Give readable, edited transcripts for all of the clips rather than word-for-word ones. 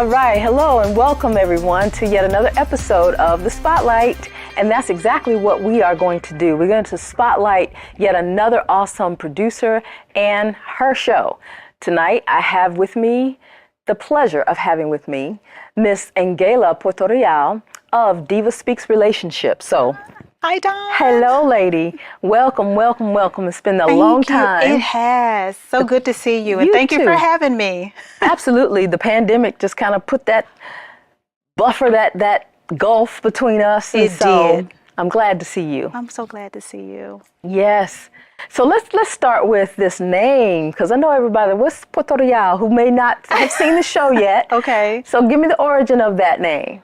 All right, hello and welcome everyone to yet another episode of The Spotlight. And that's exactly what we are going to do. We're going to spotlight yet another awesome producer and her show. Tonight, I have with me the pleasure of having with me Miss AnGala Portorreal of DivaSpeaks Relationships. So, hi, Dawn. Hello, lady. Welcome, welcome, welcome. It's been a long time. It has. So good to see you. And thank you for having me. Absolutely. The pandemic just kind of put that buffer, that gulf between us. And it did. I'm glad to see you. I'm so glad to see you. Yes. So let's start with this name, because I know everybody, what's Portorreal, who may not have seen the show yet. Okay. So give me the origin of that name.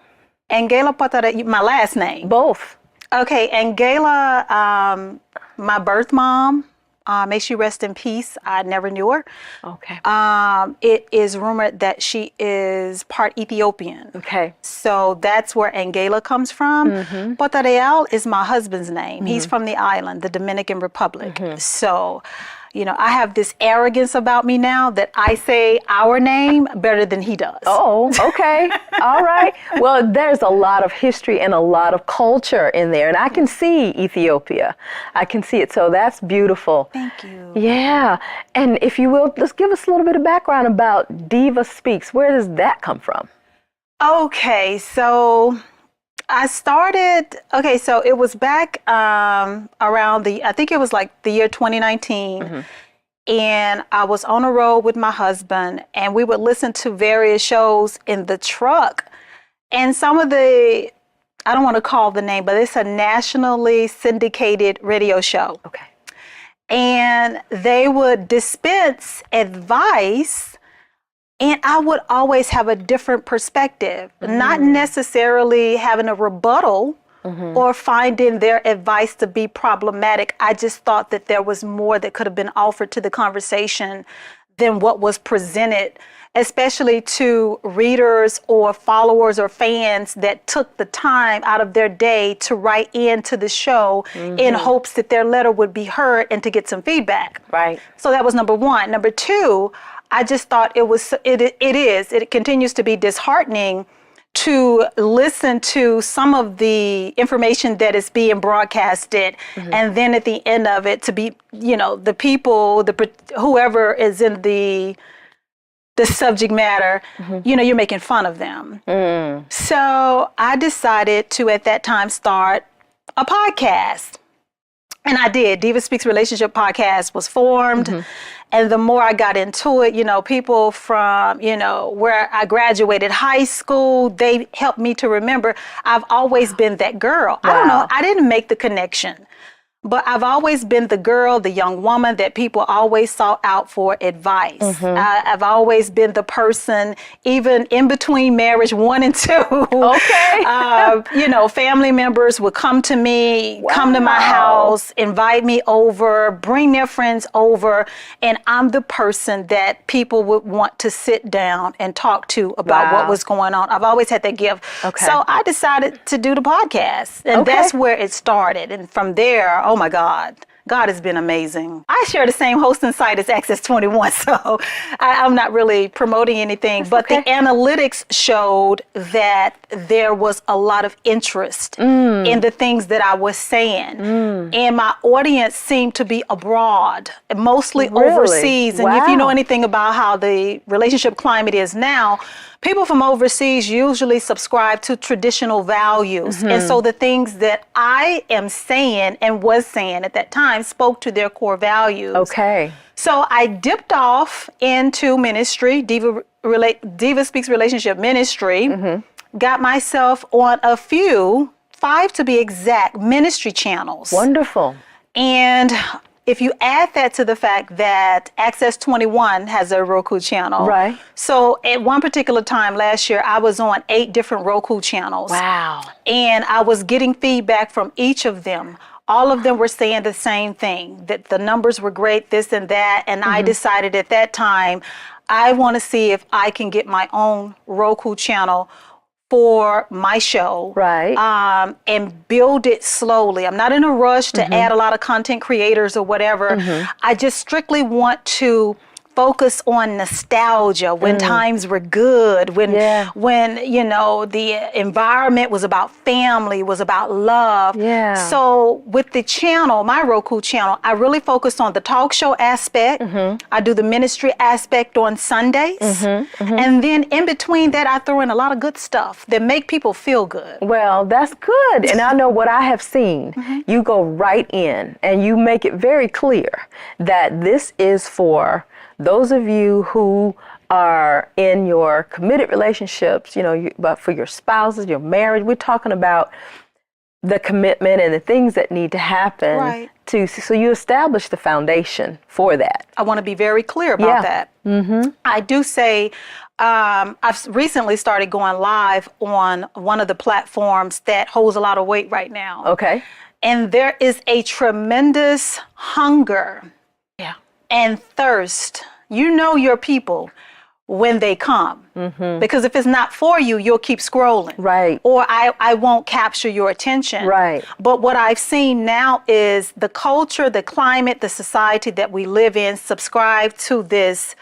AnGala Portorreal, my last name. Both. Okay, AnGala, my birth mom, may she rest in peace. I never knew her. Okay. It is rumored that she is part Ethiopian. Okay. So that's where AnGala comes from. Mm-hmm. Portorreal is my husband's name. Mm-hmm. He's from the island, the Dominican Republic. Mm-hmm. So, you know, I have this arrogance about me now that I say our name better than he does. Oh, okay. All right. Well, there's a lot of history and a lot of culture in there, and I can see Ethiopia. I can see it. So that's beautiful. Thank you. Yeah. And if you will, let's give us a little bit of background about DivaSpeaks. Where does that come from? Okay. So I started, so it was back around I think it was like the year 2019. Mm-hmm. And I was on a road with my husband, and we would listen to various shows in the truck. And some of I don't want to call the name, but it's a nationally syndicated radio show. Okay. And they would dispense advice, and I would always have a different perspective, not necessarily having a rebuttal or finding their advice to be problematic. I just thought that there was more that could have been offered to the conversation than what was presented, especially to readers or followers or fans that took the time out of their day to write into the show in hopes that their letter would be heard and to get some feedback. Right. So that was number one. Number two, I just thought it continues to be disheartening to listen to some of the information that is being broadcasted, and then at the end of it to be, you know, the people, whoever is in the subject matter, you know, you're making fun of them. So I decided to, at that time, start a podcast. And I did. DivaSpeaks Relationship Podcast was formed. And the more I got into it, you know, people from, you know, where I graduated high school, they helped me to remember I've always been that girl. Wow. I don't know. I didn't make the connection. But I've always been the girl, the young woman that people always sought out for advice. I've always been the person, even in between marriage 1 and 2. Okay. You know, family members would come to me, come to my house, invite me over, bring their friends over, and I'm the person that people would want to sit down and talk to about what was going on. I've always had that gift. Okay. So I decided to do the podcast, and that's where it started. And from there, oh my God. God has been amazing. I share the same hosting site as Access 21, so I'm not really promoting anything, but the analytics showed that there was a lot of interest in the things that I was saying. And my audience seemed to be abroad, mostly overseas. And if you know anything about how the relationship climate is now, people from overseas usually subscribe to traditional values. And so the things that I am saying and was saying at that time spoke to their core values. Okay. So I dipped off into ministry, DivaSpeaks Relationship Ministry, got myself on a few, 5 to be exact, ministry channels. Wonderful. And if you add that to the fact that Access 21 has a Roku channel. Right. So at one particular time last year, I was on 8 different Roku channels. Wow. And I was getting feedback from each of them. All of them were saying the same thing, that the numbers were great, this and that. And I decided at that time, I want to see if I can get my own Roku channel for my show, right? And build it slowly. I'm not in a rush to add a lot of content creators or whatever. I just strictly want to focus on nostalgia when times were good, when the environment was about family, was about love. Yeah. So with the channel, my Roku channel, I really focused on the talk show aspect. I do the ministry aspect on Sundays. And then in between that, I throw in a lot of good stuff that make people feel good. Well, that's good. And I know what I have seen. You go right in and you make it very clear that this is for those of you who are in your committed relationships, but for your spouses, your marriage. We're talking about the commitment and the things that need to happen so you establish the foundation for that. I want to be very clear about that. I do say I've recently started going live on one of the platforms that holds a lot of weight right now. Okay. And there is a tremendous hunger and thirst. You know your people when they come. Because if it's not for you, you'll keep scrolling. Right. Or I won't capture your attention. Right. But what I've seen now is the culture, the climate, the society that we live in subscribe to this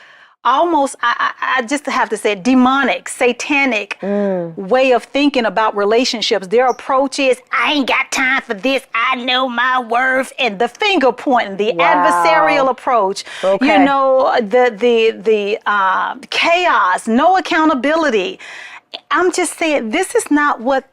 almost, I just have to say, demonic, satanic way of thinking about relationships. Their approach is, I ain't got time for this. I know my worth. And the finger pointing, the adversarial approach, the chaos, no accountability. I'm just saying, this is not what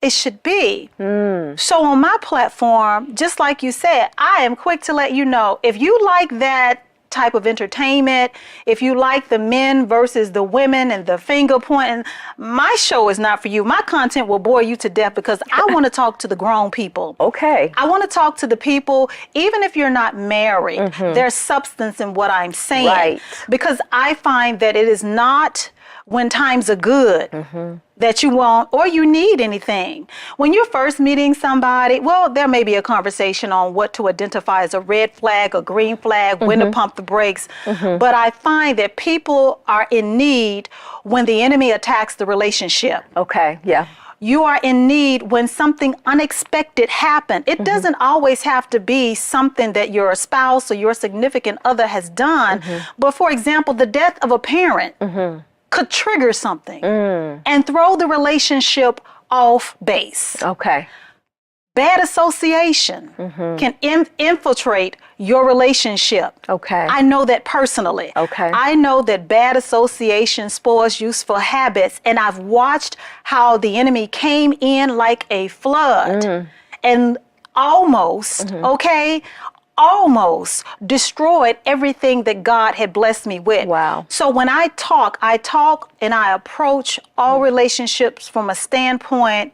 it should be. So on my platform, just like you said, I am quick to let you know, if you like that type of entertainment, if you like the men versus the women and the finger pointing, my show is not for you. My content will bore you to death because I want to talk to the grown people. Okay. I want to talk to the people, even if you're not married, there's substance in what I'm saying. Right. Because I find that it is not when times are good that you want or you need anything. When you're first meeting somebody, well, there may be a conversation on what to identify as a red flag, a green flag, when to pump the brakes. But I find that people are in need when the enemy attacks the relationship. Okay, yeah. You are in need when something unexpected happened. It doesn't always have to be something that your spouse or your significant other has done. But for example, the death of a parent could trigger something and throw the relationship off base. Okay. Bad association can infiltrate your relationship. Okay. I know that personally. Okay. I know that bad association spoils useful habits, and I've watched how the enemy came in like a flood and almost destroyed everything that God had blessed me with. Wow. So when I talk and I approach all relationships from a standpoint,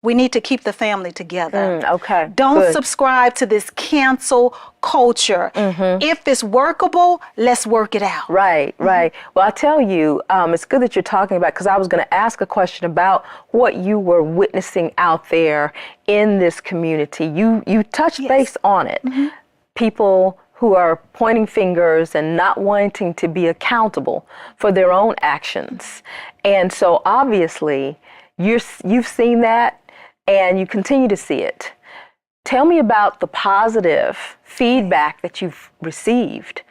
we need to keep the family together. Okay. Don't subscribe to this cancel culture. If it's workable, let's work it out. Right, right. Well, I tell you, it's good that you're talking about, because I was going to ask a question about what you were witnessing out there in this community. You touched base on it. People who are pointing fingers and not wanting to be accountable for their own actions. And so obviously you've seen that and you continue to see it. Tell me about the positive feedback that you've received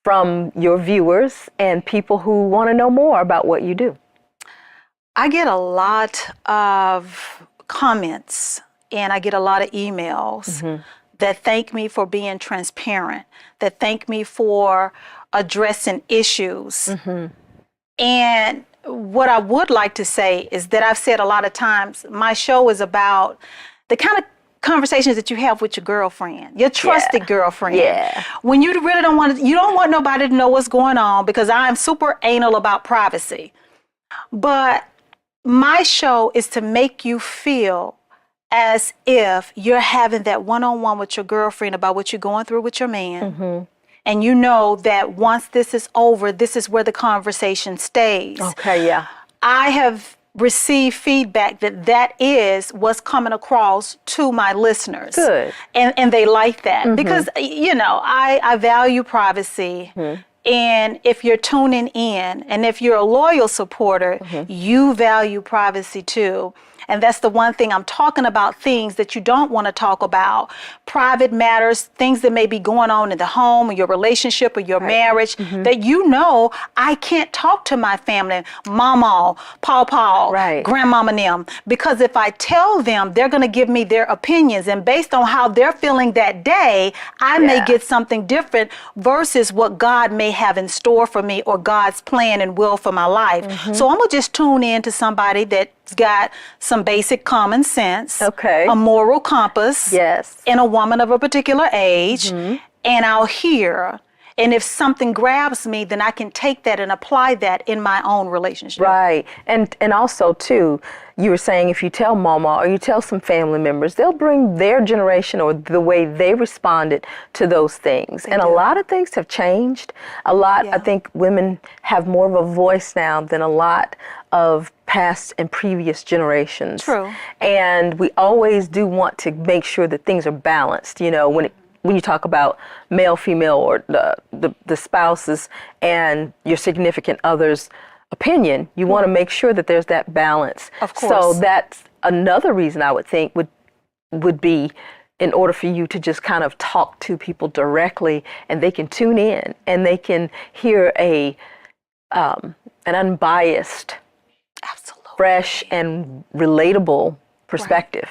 from your viewers and people who want to know more about what you do. I get a lot of comments and I get a lot of emails that thank me for being transparent, that thank me for addressing issues. And what I would like to say is that I've said a lot of times, my show is about the kind of conversations that you have with your girlfriend, your trusted girlfriend. When you really you don't want nobody to know what's going on, because I'm super anal about privacy. But my show is to make you feel as if you're having that one-on-one with your girlfriend about what you're going through with your man. And you know that once this is over, this is where the conversation stays. Okay, yeah. I have received feedback that is what's coming across to my listeners. Good. And they like that because, you know, I value privacy. And if you're tuning in and if you're a loyal supporter, you value privacy too. And that's the one thing I'm talking about, things that you don't want to talk about, private matters, things that may be going on in the home or your relationship or your marriage that I can't talk to my family, mama, pawpaw, grandmama and them, because if I tell them, they're going to give me their opinions. And based on how they're feeling that day, I may get something different versus what God may have in store for me or God's plan and will for my life. So I'm going to just tune in to somebody that's got some basic common sense, a moral compass, and a woman of a particular age, and I'll hear. And if something grabs me, then I can take that and apply that in my own relationship. Right. And also, too, you were saying if you tell mama or you tell some family members, they'll bring their generation or the way they responded to those things. And a lot of things have changed. A lot, I think women have more of a voice now than a lot of past and previous generations. True. And we always do want to make sure that things are balanced, you know, when you talk about male, female, or the spouses and your significant other's opinion, you want to make sure that there's that balance. Of course. So that's another reason I would think would be in order for you to just kind of talk to people directly, and they can tune in and they can hear an unbiased, fresh and relatable perspective.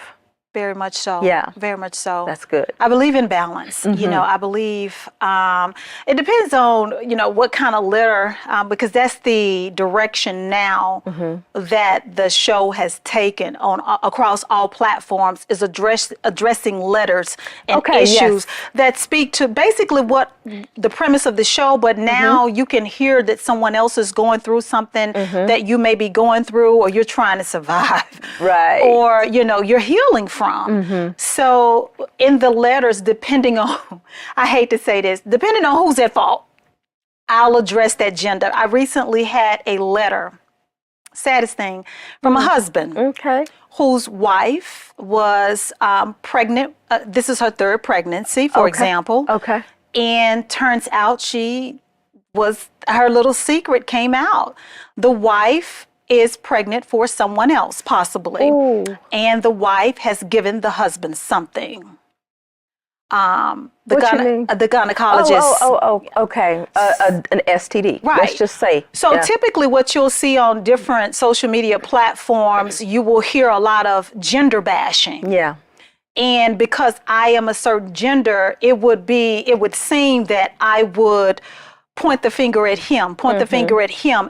Very much so. Yeah. Very much so. That's good. I believe in balance. You know, I believe it depends on, you know, what kind of litter, because that's the direction now that the show has taken on across all platforms, is addressing letters and issues that speak to basically what the premise of the show, but now you can hear that someone else is going through something that you may be going through, or you're trying to survive. Right. Or, you know, you're healing from. So in the letters, depending on, I hate to say this, depending on who's at fault, I'll address that gender. I recently had a letter, saddest thing, from a husband whose wife was pregnant. This is her third pregnancy, for example. And turns out her little secret came out. The wife is pregnant for someone else, possibly. Ooh. And the wife has given the husband something. The gynecologist. Okay. An STD. Right. Let's just say. So typically what you'll see on different social media platforms, you will hear a lot of gender bashing. Yeah. And because I am a certain gender, it would seem that I would point the finger at him,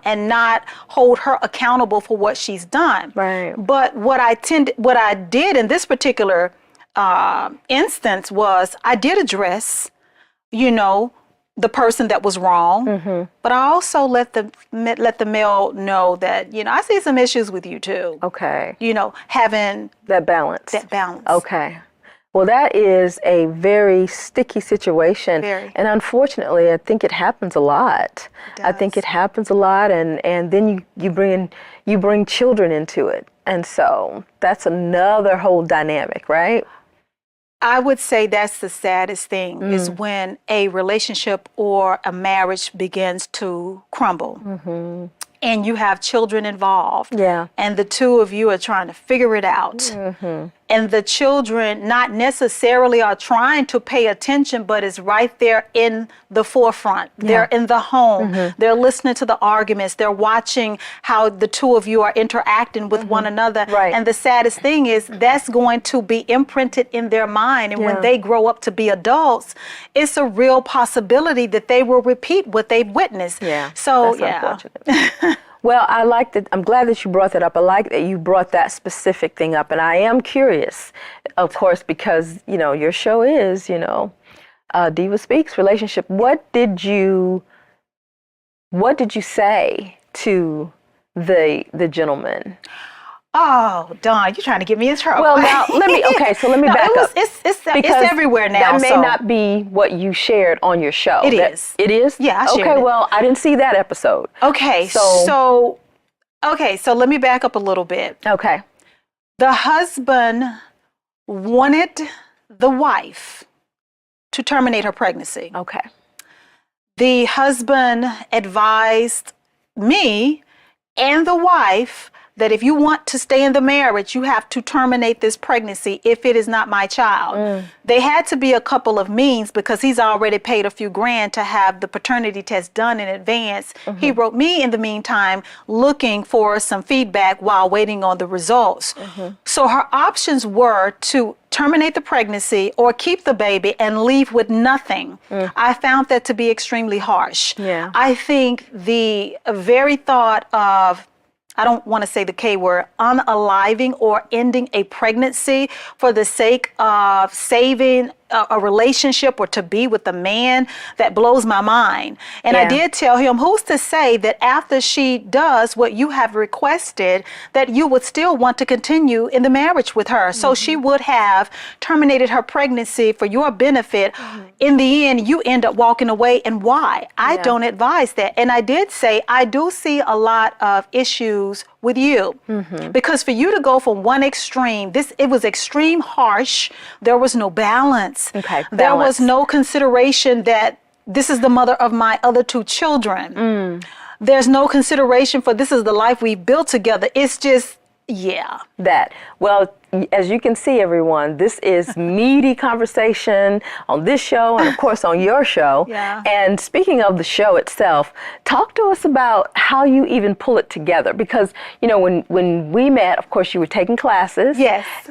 and not hold her accountable for what she's done. Right. But what I did in this particular instance was I did address, you know, the person that was wrong, but I also let the male know that, you know, I see some issues with you too. Okay. You know, having that balance. Okay. Well, that is a very sticky situation. Very. And unfortunately, I think it happens a lot. I think it happens a lot, and then you bring children into it. And so that's another whole dynamic, right? I would say that's the saddest thing is when a relationship or a marriage begins to crumble. And you have children involved. Yeah. And the two of you are trying to figure it out. And the children not necessarily are trying to pay attention, but is right there in the forefront. Yeah. They're in the home. They're listening to the arguments. They're watching how the two of you are interacting with one another. Right. And the saddest thing is that's going to be imprinted in their mind. And when they grow up to be adults, it's a real possibility that they will repeat what they've witnessed. Yeah. So, that's unfortunate. Well, I'm glad that you brought that up. I like that you brought that specific thing up. And I am curious, of course, because, you know, your show is, you know, DivaSpeaks relationship. What did you say to the gentleman? Oh, Dawn, you're trying to get me in trouble. Well, now, let me back up. It's everywhere now. That may not be what you shared on your show. It is. It is? Yeah, I shared it. Okay, well, I didn't see that episode. Okay, so let me back up a little bit. Okay. The husband wanted the wife to terminate her pregnancy. Okay. The husband advised me and the wife that if you want to stay in the marriage, you have to terminate this pregnancy if it is not my child. They had to be a couple of means because he's already paid a few grand to have the paternity test done in advance. He wrote me in the meantime looking for some feedback while waiting on the results. So her options were to terminate the pregnancy or keep the baby and leave with nothing. I found that to be extremely harsh. Yeah. I think the very thought of, I don't want to say the K word, unaliving or ending a pregnancy for the sake of saving a relationship or to be with a man, that blows my mind. And I did tell him, who's to say that after she does what you have requested, that you would still want to continue in the marriage with her? So she would have terminated her pregnancy for your benefit. In the end, you end up walking away. And why? I don't advise that. And I did say, I do see a lot of issues with you, because for you to go from one extreme, it was extreme harsh. There was no balance. There was no consideration that this is the mother of my other 2 children. There's no consideration for this is the life we built together. It's just, that. Well, as you can see, everyone, this is meaty conversation on this show and, of course, on your show. And speaking of the show itself, talk to us about how you even pull it together. Because, you know, when we met, of course, you were taking classes.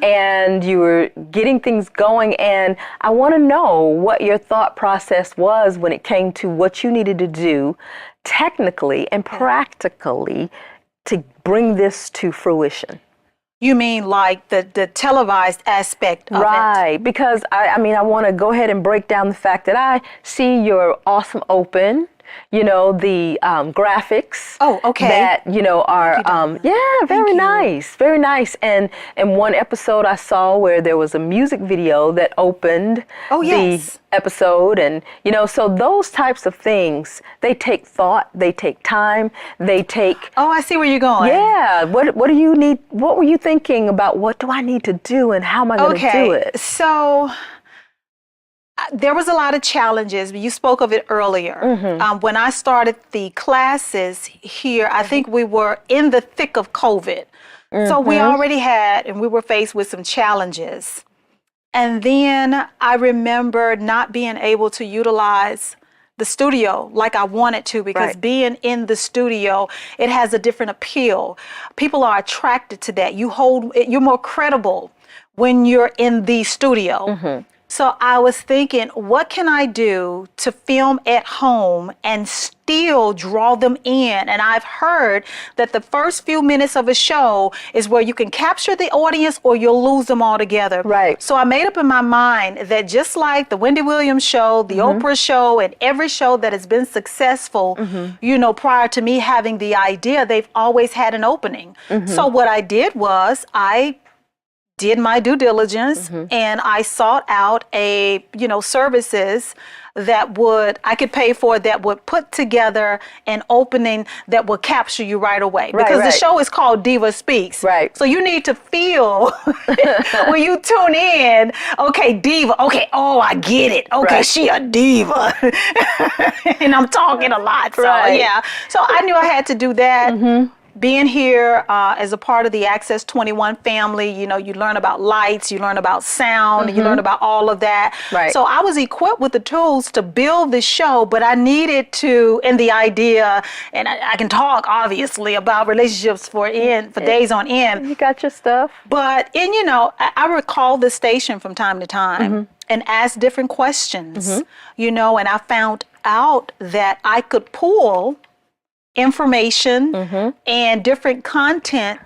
And you were getting things going. And I want to know what your thought process was when it came to what you needed to do technically and practically to bring this to fruition. You mean like the televised aspect of it? Right, because I mean, I want to go ahead and break down the fact that I see your awesome open, you know, the graphics. That, you know, are, very nice, very nice. And in one episode I saw where there was a music video that opened the episode. And, you know, so those types of things, they take thought, they take time, they take... Oh, I see where you're going. Yeah. What do you need? What were you thinking about? What do I need to do and how am I going to do it? So... there was a lot of challenges. You spoke of it earlier. When I started the classes here, I think we were in the thick of COVID. So we already had, and we were faced with some challenges. And then I remember not being able to utilize the studio like I wanted to, because being in the studio, it has a different appeal. People are attracted to that. You're more credible when you're in the studio. So I was thinking, what can I do to film at home and still draw them in? And I've heard that the first few minutes of a show is where you can capture the audience or you'll lose them altogether. So I made up in my mind that just like the Wendy Williams show, the Oprah show, and every show that has been successful, you know, prior to me having the idea, they've always had an opening. So what I did was I did my due diligence and I sought out services that I could pay for, that would put together an opening that would capture you right away. Because the show is called DivaSpeaks. So you need to feel when you tune in, okay, diva, okay, oh, I get it. Okay, she a diva. And I'm talking a lot. So yeah. So I knew I had to do that. Being here as a part of the Access 21 family, you know, you learn about lights, you learn about sound, you learn about all of that. So I was equipped with the tools to build the show, but I needed to, in the idea, and I can talk obviously about relationships for days on end. You got your stuff. But, you know, I recall the station from time to time and ask different questions, you know, and I found out that I could pull information and different content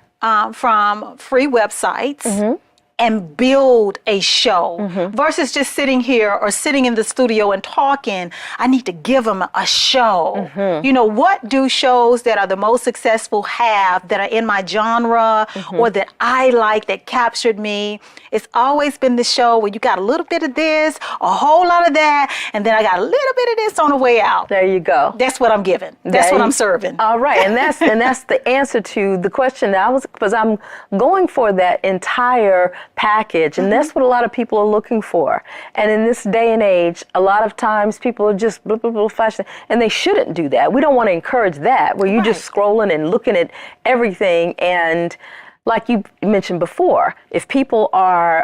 from free websites and build a show versus just sitting here or sitting in the studio and talking. I need to give them a show. You know, what do shows that are the most successful have that are in my genre or that I like, that captured me? It's always been the show where you got a little bit of this, a whole lot of that, and then I got a little bit of this on the way out. There you go. That's what I'm giving. That's what I'm serving. All right, and that's the answer to the question that because I'm going for that entire package. And that's what a lot of people are looking for. And in this day and age, a lot of times people are just blah, blah, blah, flashing, and they shouldn't do that. We don't want to encourage that, where you're just scrolling and looking at everything. And like you mentioned before, if people are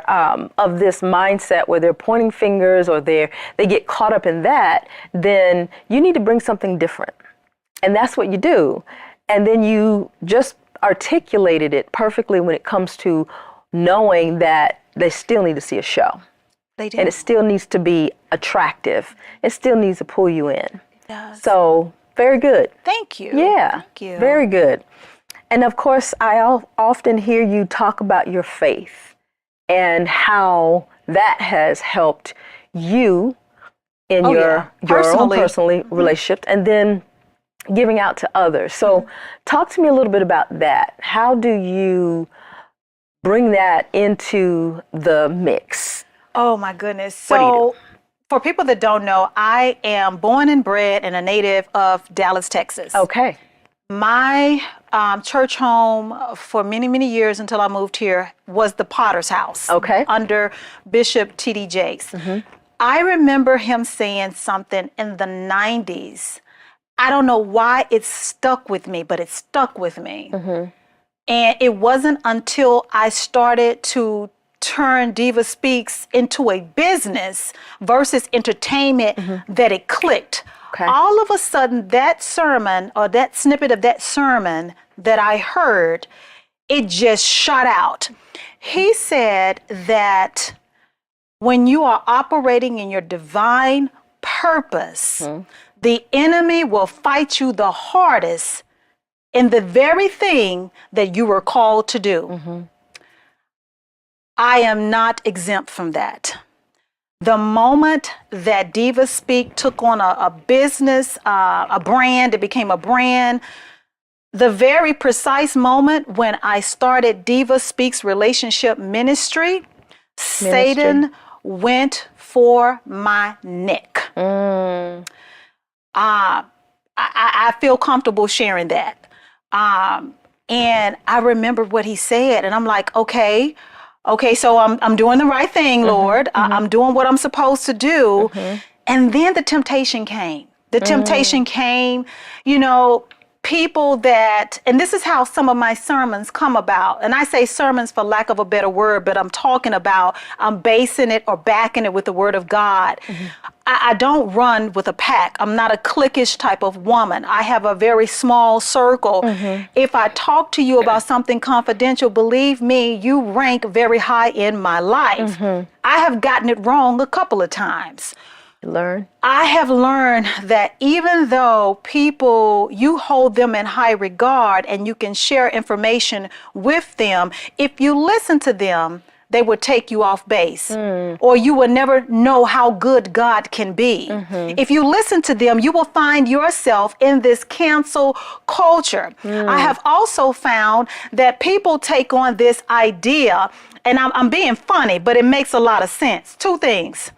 of this mindset where they're pointing fingers or they get caught up in that, then you need to bring something different. And that's what you do. And then you just articulated it perfectly when it comes to knowing that they still need to see a show. They do. And it still needs to be attractive. It still needs to pull you in. It does. So, very good. Thank you. Yeah. Thank you. Very good. And of course, I often hear you talk about your faith and how that has helped you in your own personal relationship, and then giving out to others. So talk to me a little bit about that. How do you bring that into the mix? Oh my goodness. What do you So for people that don't know, I am born and bred and a native of Dallas, Texas. Okay. My church home for many, many years until I moved here was the Potter's House. Okay. Under Bishop T.D. Jakes. I remember him saying something in the 90s. I don't know why it stuck with me, but it stuck with me. And it wasn't until I started to turn DivaSpeaks into a business versus entertainment that it clicked. Okay. All of a sudden, that sermon or that snippet of that sermon that I heard, it just shot out. He said that when you are operating in your divine purpose, the enemy will fight you the hardest in the very thing that you were called to do. I am not exempt from that. The moment that DivaSpeak took on a business, a brand, it became a brand, the very precise moment when I started DivaSpeaks Relationship Ministry, Satan went for my neck. I feel comfortable sharing that. And I remember what he said, and I'm like, okay, so I'm doing the right thing, Lord. I'm doing what I'm supposed to do. And then the temptation came. The temptation came, you know, people that, and this is how some of my sermons come about. And I say sermons for lack of a better word, but I'm talking about, I'm basing it or backing it with the word of God. I don't run with a pack. I'm not a cliquish type of woman. I have a very small circle. If I talk to you about something confidential, believe me, you rank very high in my life. I have gotten it wrong a couple of times. I have learned that even though people, you hold them in high regard and you can share information with them, if you listen to them, they would take you off base, or you will never know how good God can be. If you listen to them, you will find yourself in this cancel culture. I have also found that people take on this idea, and I'm being funny, but it makes a lot of sense. Two things.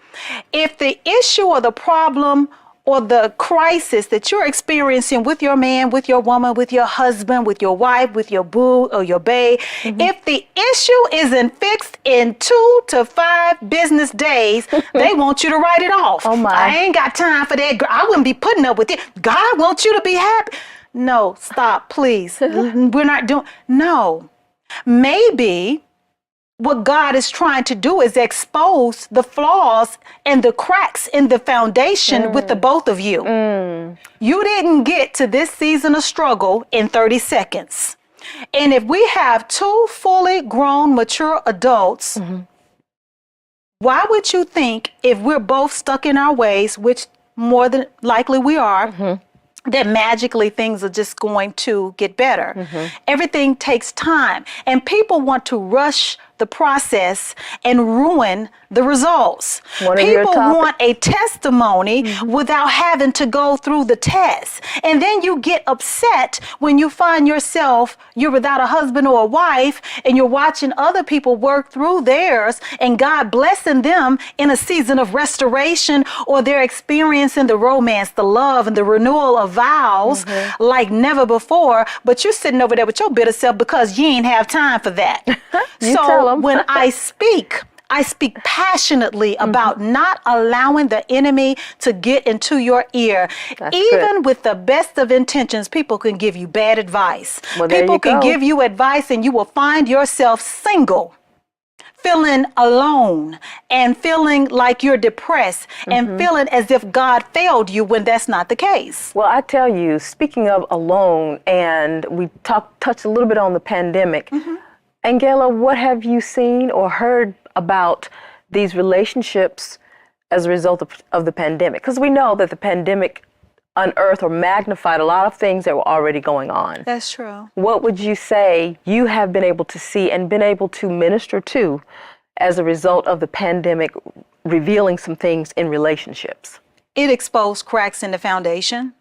If the issue or the problem or the crisis that you're experiencing with your man, with your woman, with your husband, with your wife, with your boo or your bae, if the issue isn't fixed in 2 to 5 business days, they want you to write it off. Oh my. I ain't got time for that. I wouldn't be putting up with it. God wants you to be happy. No, stop, please. We're not doing, no. Maybe what God is trying to do is expose the flaws and the cracks in the foundation with the both of you. You didn't get to this season of struggle in 30 seconds. And if we have 2 fully grown, mature adults, why would you think if we're both stuck in our ways, which more than likely we are, that magically things are just going to get better? Everything takes time, and people want to rush the process and ruin the results. People want a testimony without having to go through the test. And then you get upset when you find yourself, you're without a husband or a wife, and you're watching other people work through theirs and God blessing them in a season of restoration, or they're experiencing the romance, the love, and the renewal of vows like never before. But you're sitting over there with your bitter self because you ain't have time for that. You tell them. When I speak passionately about not allowing the enemy to get into your ear. That's Even good. with the best of intentions, people can give you bad advice. Well, there People you can go. give you advice and you will find yourself single, feeling alone and feeling like you're depressed and feeling as if God failed you when that's not the case. Well, I tell you, speaking of alone, and we touched a little bit on the pandemic, AnGala, what have you seen or heard about these relationships as a result of the pandemic? Because we know that the pandemic unearthed or magnified a lot of things that were already going on. That's true. What would you say you have been able to see and been able to minister to as a result of the pandemic revealing some things in relationships? It exposed cracks in the foundation.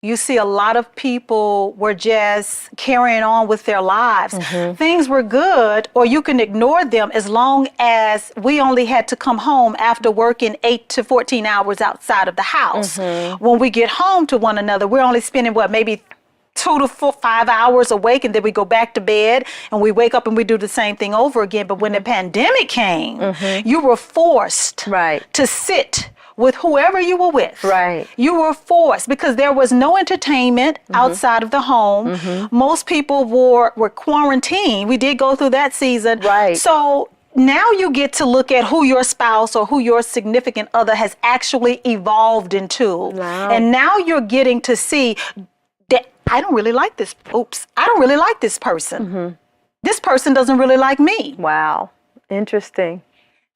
You see a lot of people were just carrying on with their lives. Things were good, or you can ignore them as long as we only had to come home after working 8 to 14 hours outside of the house. When we get home to one another, we're only spending maybe 2 to 5 hours awake, and then we go back to bed and we wake up and we do the same thing over again. But when the pandemic came, you were forced to sit with whoever you were with. Right. You were forced because there was no entertainment outside of the home. Most people were quarantined. We did go through that season. Right. So now you get to look at who your spouse or who your significant other has actually evolved into. Wow. And now you're getting to see that I don't really like this. I don't really like this person. This person doesn't really like me. Wow. Interesting.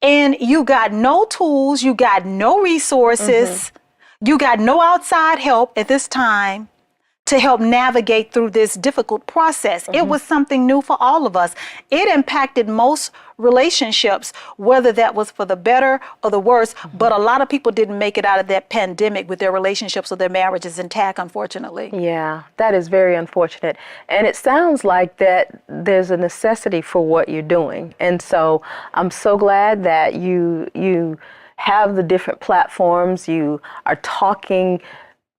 And you got no tools, you got no resources, you got no outside help at this time to help navigate through this difficult process. It was something new for all of us. It impacted most relationships, whether that was for the better or the worse, but a lot of people didn't make it out of that pandemic with their relationships or their marriages intact, unfortunately. Yeah, that is very unfortunate. And it sounds like that there's a necessity for what you're doing. And so I'm so glad that you have the different platforms. You are talking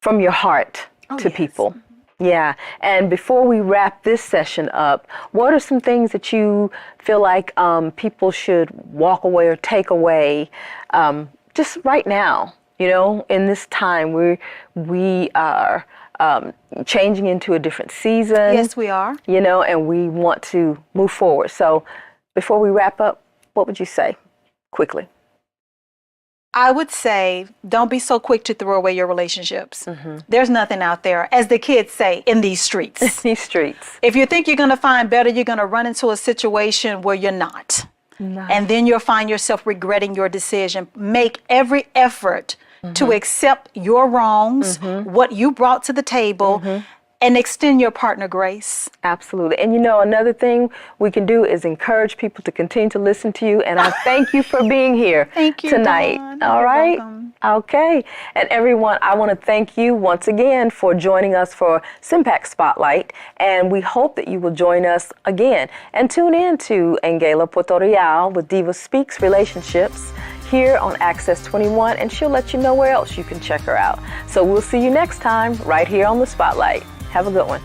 from your heart to people. Yeah. And before we wrap this session up, what are some things that you feel like people should walk away or take away just right now? You know, in this time we are changing into a different season. Yes, we are. You know, and we want to move forward. So before we wrap up, what would you say quickly? I would say, don't be so quick to throw away your relationships. There's nothing out there, as the kids say, in these streets. These streets. If you think you're going to find better, you're going to run into a situation where you're not. And then you'll find yourself regretting your decision. Make every effort to accept your wrongs, what you brought to the table, and extend your partner grace. Absolutely. And you know, another thing we can do is encourage people to continue to listen to you. And I thank you for being here Thank you, tonight. Dawn. All You're right. welcome. Okay. And everyone, I want to thank you once again for joining us for Simpact Spotlight. And we hope that you will join us again and tune in to AnGala Portorreal with DivaSpeaks Relationships here on Access 21. And she'll let you know where else you can check her out. So we'll see you next time right here on the Spotlight. Have a good one.